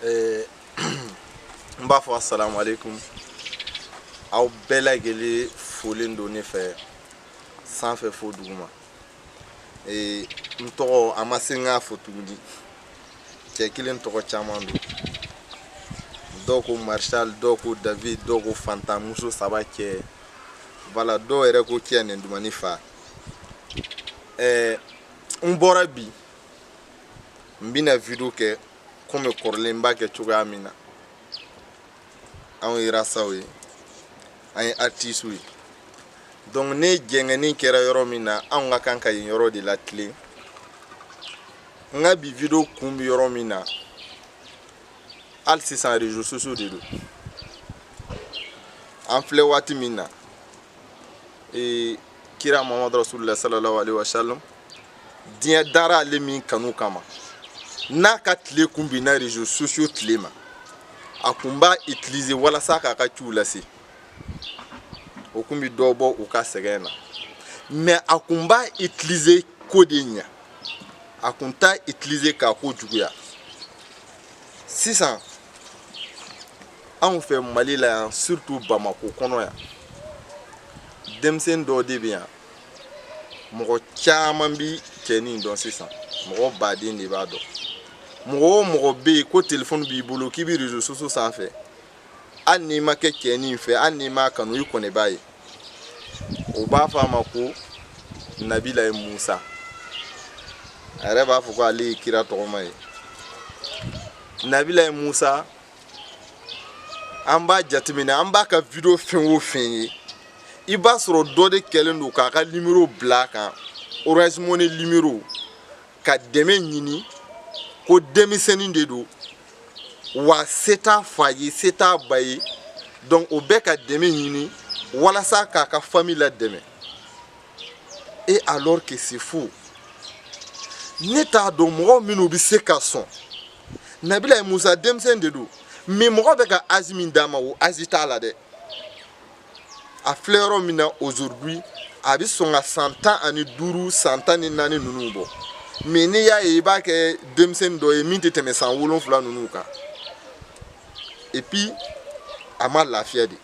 N b'a fɔ assalamu alaikum aw bɛɛ lajɛlen folen don ne fɛ sanfɛ fo duguma. N tɔgɔ a ma se n k'a fɔ tuguni, cɛ kelen tɔgɔ caman don. Dɔw ko Marshal, dɔw ko David, dɔw ko Fanta, muso saba cɛ. Voilà, dɔw yɛrɛ ko cɛ nɛndumani fa. N bɔra bi n bɛna video kɛ komi kɔrɔlen n b'a kɛ cogoya min na. Anw ye rasaw ye, an ye artistes ye. Donc ne jɛngɛni kɛra yɔrɔ min na anw ka kan ka yen yɔrɔ de latilen. N ka bi video kun bɛ yɔrɔ min na hali sisan réseaux sociaux de don. An filɛ waati min na kira Muhammadu Rasulullah sallallahu alaihi wa sallam diɲɛ dara ale min kanu kama. N'a ka tile kun bɛ na réseaux sociaux tile ma, a kun b'a utiliser walasa k'a ka ciw lase. O kun bɛ dɔ bɔ u ka sɛgɛn na. Mais a kun b'a utiliser ko de ɲa. A kun t'a utiliser k'a ko juguya. Sisan anw fɛ Mali la yan, surtout Bamako kɔnɔ yan, denmisɛnnin dɔw de bɛ yan, mɔgɔ caman bi cɛnin dɔn sisan, mɔgɔ baden de b'a dɔn. Mɔgɔ o mɔgɔ bɛ yen ko téléphone b'i bolo k'i bɛ réseaux sociaux sanfɛ, hali n'i ma kɛ cɛnin fɛ, hali n'i ma kanu, i kɔni b'a ye. O b'a fɔ a ma ko Nabila Musa. A yɛrɛ b'a fɔ ko ale ye kira tɔgɔma ye. Nabila Musa, an b'a jateminɛ, an b'a ka video fɛn o fɛn ye, i b'a sɔrɔ dɔ de kɛlen don k'a ka numéro bila a kan, Orange Money numéro, ka dɛmɛ ɲini, ko denmisɛnnin de don, wa se t'a fa ye, se t'a ba ye. Donc o bɛɛ ka dɛmɛ ɲini walasa k'a ka famille la dɛmɛ. Et alors que c'est faux. Ne t'a dɔn mɔgɔ minnu bɛ se ka sɔn. Nabila Musa denmisɛnnin de don, mais mɔgɔ bɛ ka âge min d'a ma o âge t'a la dɛ. A filɛ yɔrɔ min na aujourd'hui, a bɛ sɔn ka san 15, san 14 ninnu bɔ. Mais n'i y'a ye i b'a kɛ denmisɛnnin dɔ ye min tɛ tɛmɛ san 7 ninnu kan. Et puis a ma lafiya de,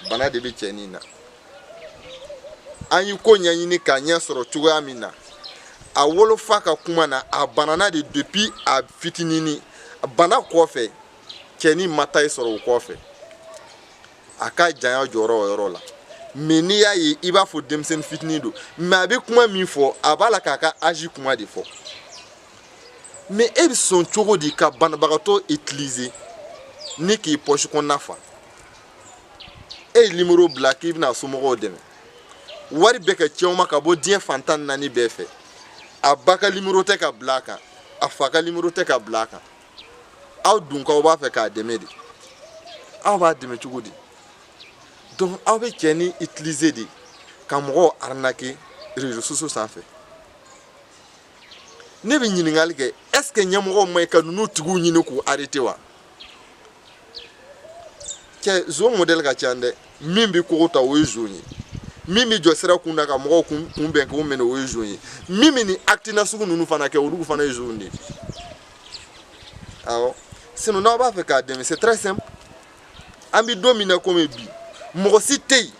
bana de bɛ cɛnin na. An yi ko ɲɛɲini k'a ɲɛ sɔrɔ cogoya min na, a wolofa ka kuma na a banana de depuis a fitinini. Bana kɔfɛ cɛnin ma taille sɔrɔ o kɔfɛ, a ka janya jɔyɔrɔ o yɔrɔ la. Mais n'i y'a ye i b'a fɔ denmisɛnnin fitinin don, mais a bɛ kuma min fɔ a b'a la k'a ka âge kuma de fɔ. Mais e bɛ sɔn cogo di ka banabagatɔ utiliser ni k'i poche kɔnɔna fa? E ye numéro bila k'i bɛna somɔgɔw dɛmɛ, wari bɛ kɛ cɛw ma ka bɔ diɲɛ fan 14 bɛɛ fɛ. A ba ka numéro tɛ ka bila a kan, a fa ka numéro tɛ ka bila a kan. Aw dunkaw b'a fɛ k'a dɛmɛ de, aw b'a dɛmɛ cogo di? Donc aw bɛ cɛnin utiliser de ka mɔgɔw arnaquer réseaux sociaux sanfɛ. Ne bɛ ɲininkali kɛ, est-ce que ɲɛmɔgɔw ma ɲi ka ninnu tigiw ɲini k'u arrêter wa? Cɛ zo modèle ka ca dɛ, min bɛ kogo ta o ye zo ye, min bɛ jɔ sira kun na ka mɔgɔw kunbɛn k'u minɛ o ye zo ye, min bɛ nin acte nasugu ninnu fana kɛ olu fana ye zo de. Awɔ, sinon n'aw b'a fɛ k'a dɛmɛ c'est très simple. An bɛ don min na komi bi, mɔgɔ si tɛ yen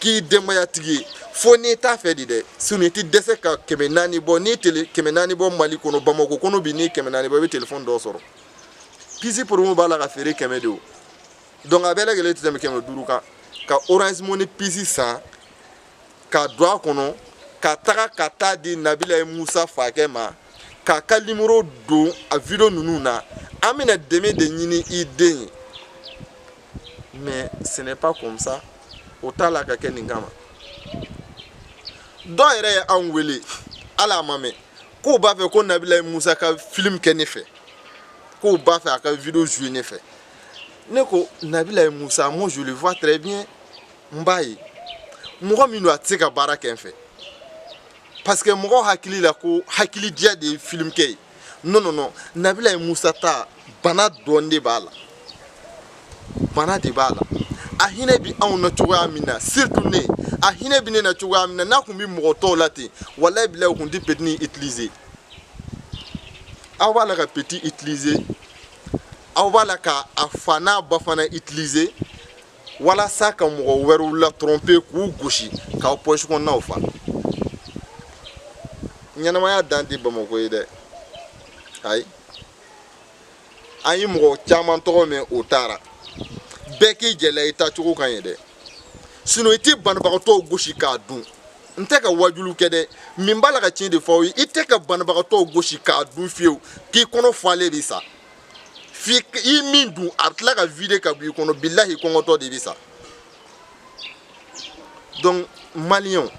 k'i denbayatigi ye fo n'i t'a fɛ de dɛ. Sinon i tɛ dɛsɛ ka 400 bɔ, n'i tele 400 bɔ Mali kɔnɔ, Bamako kɔnɔ bi n'i 400 bɔ i bɛ téléphone dɔ sɔrɔ. Pisi promo b'a la ka feere 100 de o. Donc a bɛɛ lajɛlen tɛ tɛmɛ 500 kan. Ka Orange Money pisi san, ka don a kɔnɔ, ka taga ka taa di Nabila Musa fakɛ ma, k'a ka numéro don a video ninnu na, an bɛna dɛmɛ de ɲini i den ye. Mais ce n'est pas comme ça. O t'a la ka kɛ nin kama. Dɔw yɛrɛ ye anw wele, ala ma mɛn, k'u b'a fɛ ko Nabila Musa ka film kɛ ne fɛ, k'u b'a fɛ a ka video jouer ne fɛ. Ne ko Nabila Musa, moi je le vois très bien, n b'a ye mɔgɔ min don a tɛ se ka baara kɛ n fɛ. Parce que mɔgɔw hakili la ko hakili diya de ye film kɛ ye. Non non non, Nabila Musa ta bana dɔɔni de b'a la, bana de b'a la. A hinɛ bi anw na cogoya min na, surtout ne, a hinɛ bi ne na cogoya min na, n'a kun bi mɔgɔ tɔw la ten, walahi bilahi o kun tɛ petit utiliser. Aw b'a la ka petit utiliser aw b'a la ka a fa n'a ba fana utiliser walasa ka mɔgɔ wɛrɛw la tromper k'u gosi k'aw poche kɔnɔnaw fa ɲɛnamaya dan tɛ Bamakɔ ye dɛ ayi an ye mɔgɔ caman tɔgɔ mɛn o taara bɛɛ k'i jɛla i taacogo kan ye dɛ sinon i tɛ banabagatɔw gosi k'a dun n tɛ ka wajulu kɛ dɛ min b'a la ka tiɲɛ de fɔ aw ye i tɛ ka banabagatɔw gosi k'a dun fiyewu k'i kɔnɔ falen de sa f'i i min dun a tila ka vide ka bɔ i kɔnɔ bilahi kɔngɔtɔ de bɛ sa donc maliyɛnw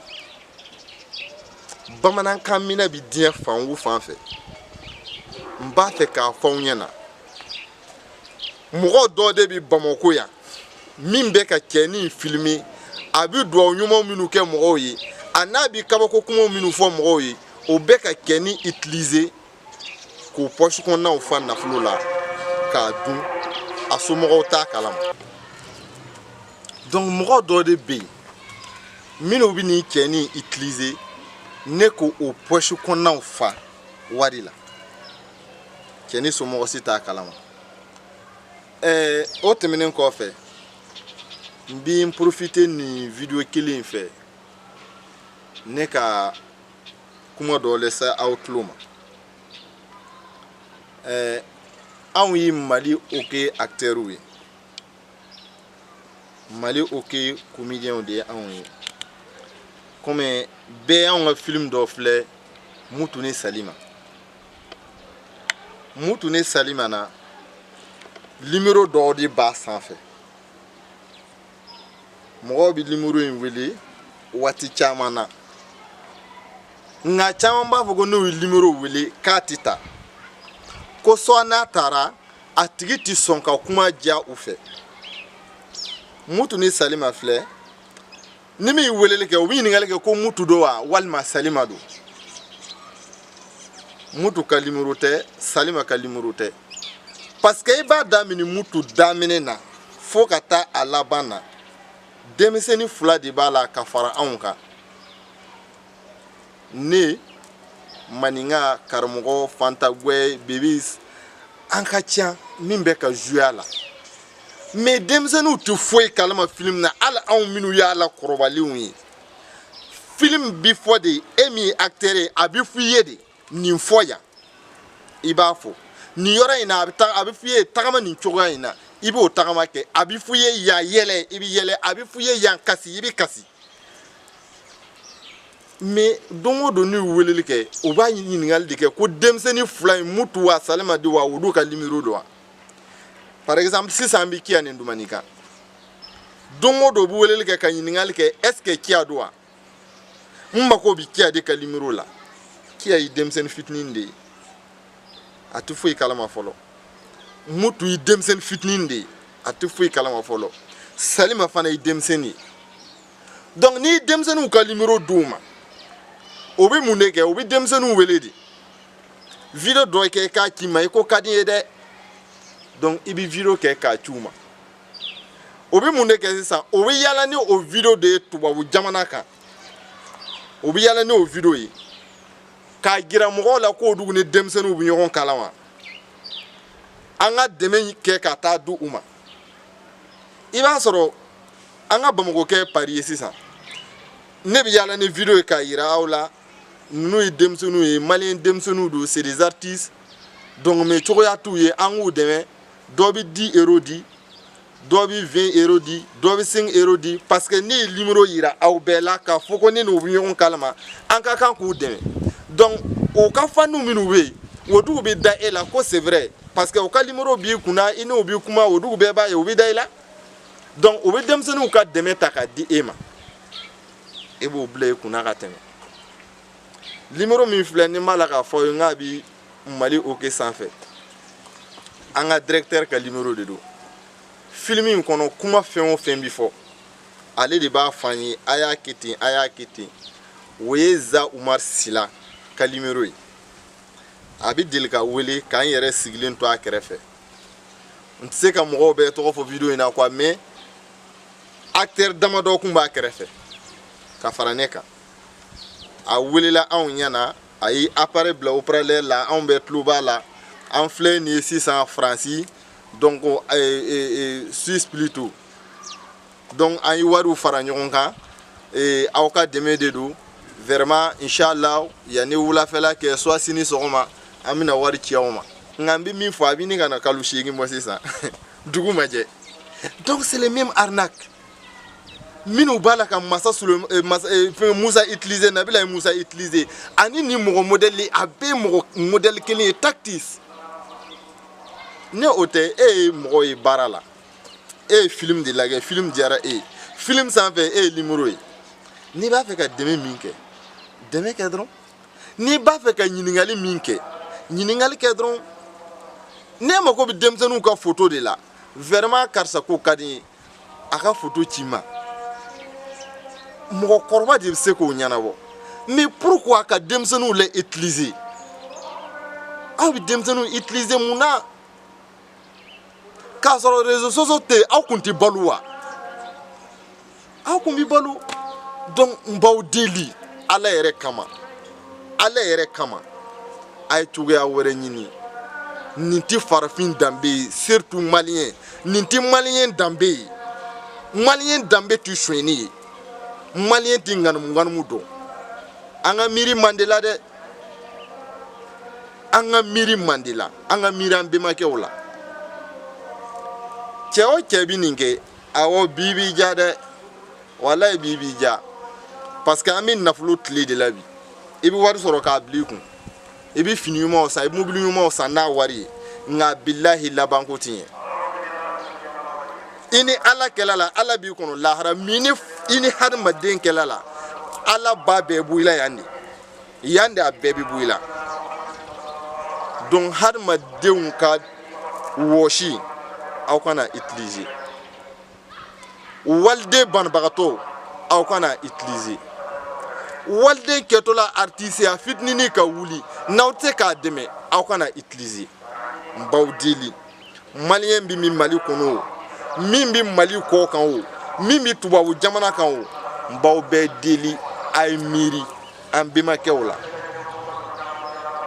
bamanankan minɛ bɛ diɲɛ fan o fan fɛ n b'a fɛ k'a fɔ aw ɲɛna mɔgɔ dɔ de bɛ Bamakɔ yan min bɛ ka cɛnin filmer a bɛ dugawu ɲuman minnu kɛ mɔgɔw ye a n'a bɛ kabako kumaw minnu fɔ mɔgɔw ye o bɛ ka cɛnin utiliser k'o poche kɔnɔnaw fa nafolo la k'a dun a somɔgɔw t'a kalama donc mɔgɔ dɔ de bɛ yen minnu bɛ nin cɛnin utiliser ne ko o poche kɔnɔnaw fa wari la cɛnin somɔgɔ si t'a kalama o tɛmɛnen kɔfɛ n bɛ n profiter nin video kelen in fɛ ne ka kuma dɔ lase aw tulo ma anw ye Mali hockey acteurs ye Mali hockey comédiens de ye anw ye comme bɛɛ y'anw ka film dɔ filɛ Mutu ni Salima Mutu ni Salima na numéro dɔw de b'a sanfɛ mɔgɔw bɛ numéro in wele waati caman na nka caman b'a fɔ ko n'u ye numéro wele k'a tɛ ta ko soit n'a taara a tigi tɛ sɔn ka kuma diya u fɛ Mutu ni Salima filɛ ni min ye weleli kɛ u bɛ ɲininkali kɛ ko Mutu don wa walima Salima don Mutu ka numéro tɛ Salima ka numéro tɛ parce que i b'a daminɛ Mutu daminɛ na fo ka taa a laban na denmisɛnnin fila de b'a la ka fara anw kan ne maninka karamɔgɔ Fantagwɛ Bebis an ka ca min bɛ ka jouer a la mais denmisɛnninw tɛ foyi kalama film na hali anw minnu y'a la kɔrɔbalenw ye film bi fɔ de e min ye acteur ye a bɛ f'i ye de nin fɔ yan i b'a fɔ nin yɔrɔ in na a bɛ f'i ye tagama nin cogoya in na i b'o tagama kɛ a bɛ f'i ye yan yɛlɛ i bɛ yɛlɛ a bɛ f'i ye yan kasi i bɛ kasi mais don o don n'u ye weleli kɛ u b'a ɲininkali de kɛ ko denmisɛnnin fila in Mutu wa Salima de wa olu ka numéro don wa par exemple sisan an bɛ Kiya ni Dumani kan don o don u bɛ weleli kɛ ka ɲininkali kɛ est ce que Kiya don wa n mako bɛ Kiya de ka numéro la Kiya ye denmisɛnnin fitinin de ye a tɛ foyi kalama fɔlɔ Mutu ye denmisɛnnin fitinin de ye a tɛ foyi kalama fɔlɔ Salima fana ye denmisɛnnin ye donc ni denmisɛnninw ka numéro d'u ma o bɛ mun de kɛ o bɛ denmisɛnninw wele de video dɔ kɛ k'a ci ma i ko ka di n ye dɛ donc i bɛ video kɛ k'a ci u ma o bɛ mun de kɛ sisan o bɛ yala ni o video de ye tubabu jamana kan o bɛ yala ni o video ye k'a jira mɔgɔw la k'o dugu ni denmisɛnninw bɛ ɲɔgɔn kalama an ka dɛmɛ kɛ ka taa di u ma i b'a sɔrɔ an ka Bamakɔ kɛ Paris ye sisan ne bɛ yala ni video ye k'a jira aw la ninnu ye denmisɛnninw ye maliyɛn denmisɛnninw don c'est des artistes dɔnkɔmɛ cogoya t'u ye an k'u dɛmɛ dɔ bɛ 10 € di dɔ bɛ 20 € di dɔ bɛ 5 € di parce que ne ye numéro yira aw bɛɛ la k'a fɔ ko ne n'u bɛ ɲɔgɔn kalama an ka kan k'u dɛmɛ donc o ka faniw minnu bɛ yen o dugu bɛ da e la ko c'est vrai parce que o ka numéro b'i kunna i n'o b'i kuma o dugu bɛɛ b'a ye o bɛ da i la donc o bɛ denmisɛnninw ka dɛmɛ ta k'a di e ma e b'o bila i kunna ka tɛmɛ numéro min filɛ ni m'a la k'a fɔ ye n k'a bɛ Mali hockey sanfɛ an ka directeur ka numéro de don film in kɔnɔ kuma fɛn o fɛn bi fɔ ale de b'a f'an ye a y'a kɛ ten a y'a kɛ ten o ye Za Umar Sila ka numéro ye a bɛ deli ka wele k'an yɛrɛ sigilen to a kɛrɛfɛ n tɛ se ka mɔgɔw bɛɛ tɔgɔ fɔ video in na quoi mais acteur damadɔ kun b'a kɛrɛfɛ ka fara ne kan a welela anw ɲɛna a ye appareil bila haut-parleur la anw bɛɛ tulo b'a la an filɛ nin ye sisan Faransi donc Suisse plutôt donc an yi wariw fara ɲɔgɔn kan aw ka dɛmɛ de don vraiment inchallah yani wulafɛla kɛ soit sini sɔgɔma an bɛna wari ci aw ma nka n bɛ min fɔ a bɛ ɲini ka na kalo 8 bɔ sisan dugu ma jɛ donc c'est le même arnaque minnu b'a la ka Musa utiliser Nabila ye Musa utiliser ani ni mɔgɔ modèle a bɛɛ mɔgɔ modèle kelen ye tactics ne o tɛ e ye mɔgɔ ye baara la e ye film de lajɛ film diyara e ye film sanfɛ e ye numéro ye n'i b'a fɛ ka dɛmɛ min kɛ dɛmɛ kɛ dɔrɔn n'i b'a fɛ ka ɲininkali min kɛ ɲininkali kɛ dɔrɔn ne mako bɛ denmisɛnninw ka photo de la vraiment karisa ko ka di n ye a ka photo ci n ma mɔgɔkɔrɔba de bɛ se k'o ɲɛnabɔ mais pourquoi ka denmisɛnninw la utiliser aw bɛ denmisɛnninw utiliser mun na k'a sɔrɔ réseaux sociaux tɛ aw kun tɛ balo wa aw kun bɛ balo donc n b'aw deli ala yɛrɛ kama a ye cogoya wɛrɛ ɲini nin tɛ farafin danbe ye surtout maliyɛn nin tɛ maliyɛn danbe ye maliyɛn danbe tɛ sonyɛni ye maliyɛn tɛ ŋanamu dɔn an ka miiri man di la dɛ an ka miiri man di la an ka miiri an bɛnbakɛw la cɛ o cɛ bɛ nin kɛ awɔ bi b'i diya dɛ walayi bi b'i diya parce que an bɛ nafolo tile de la bi i bɛ wari sɔrɔ k'a bila i kun i bɛ fini ɲumanw san i bɛ mobili ɲumanw san n'a wari ye nka bilahi labanko ti ɲɛ i ni ala kɛlɛ la ala b'i kɔnɔ lahara min i ni hadamaden kɛlɛ la ala ba bɛɛ bɔ i la yan de a bɛɛ bɛ bɔ i la donc hadamadenw ka wɔsi aw kana utiliser waliden banabagatɔ aw kana utiliser waliden kɛtɔla artiste a fitinin ka wuli n'aw tɛ k'a dɛmɛ aw kana utiliser n b'aw deli maliyɛn bɛ min mali kɔnɔ o min bɛ mali kɔ kan o min bɛ tubabu jamana kan o n b'aw bɛɛ deli a ye miiri an bɛnbakɛw la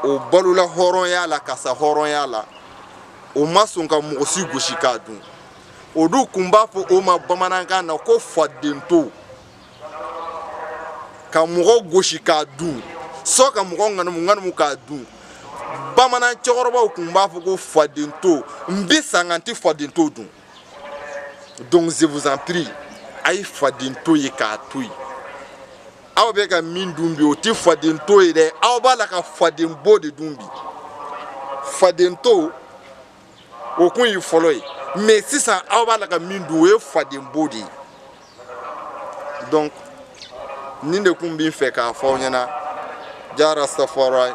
o balola hɔrɔnya la ka sa hɔrɔnya la o ma sɔn ka mɔgɔ si gosi k'a dun o dun kun b'a fɔ o ma bamanankan na ko fadento ka mɔgɔ gosi k'a dun sɔ ka mɔgɔ ŋanamu k'a dun bamanan cɛkɔrɔbaw kun b'a fɔ ko fadento n bɛ san kan tɛ fadento dun donc je vous en prie a ye fadento ye k'a to yen aw bɛ ka min dun bi o tɛ fadento ye dɛ aw b'a la ka fadenbo de dun bi fadento o kun ye fɔlɔ ye mais sisan aw b'a la ka min dun o ye fadenbo de ye donc nin de kun bɛ n fɛ k'a fɔ aw ɲɛna ja rastafari